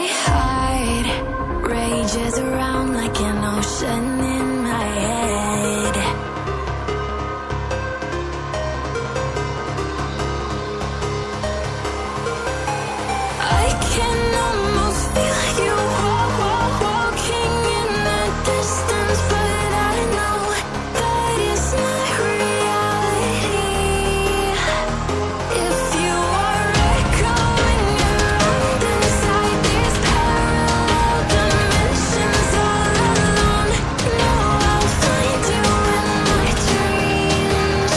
heart rages around like an ocean in my head. I can almost feel you walking in the distance, but I know that it's not reality. If you are echoing around inside these parallel dimensions all alone, no, I'll find you in my dreams.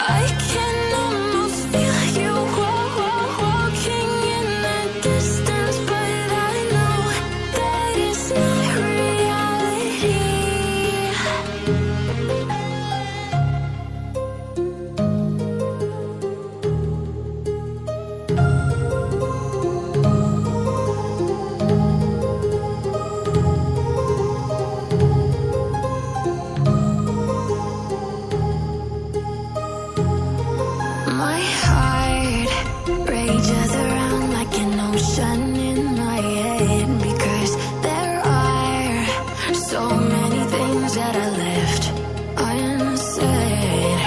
I can almost feel you walking in the distance, but I know that it's not reality. My heart rages around like an ocean in my head, because there are so many things that I left unsaid.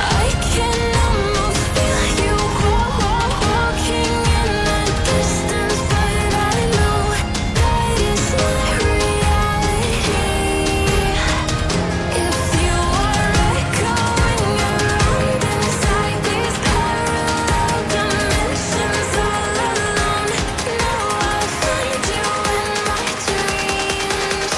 I can almost feel you walking in the distance, but I know that it's not reality. If you are echoing around inside these parallel dimensions all alone, no, I'll find you in my dreams.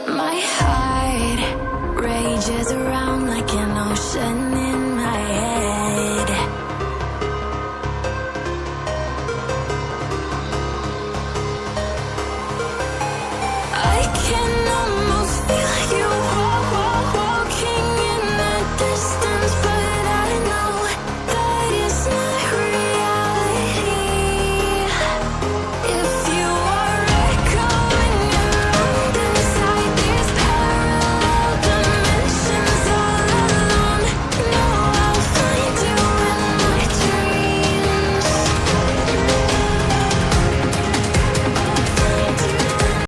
My heart rages around like an ocean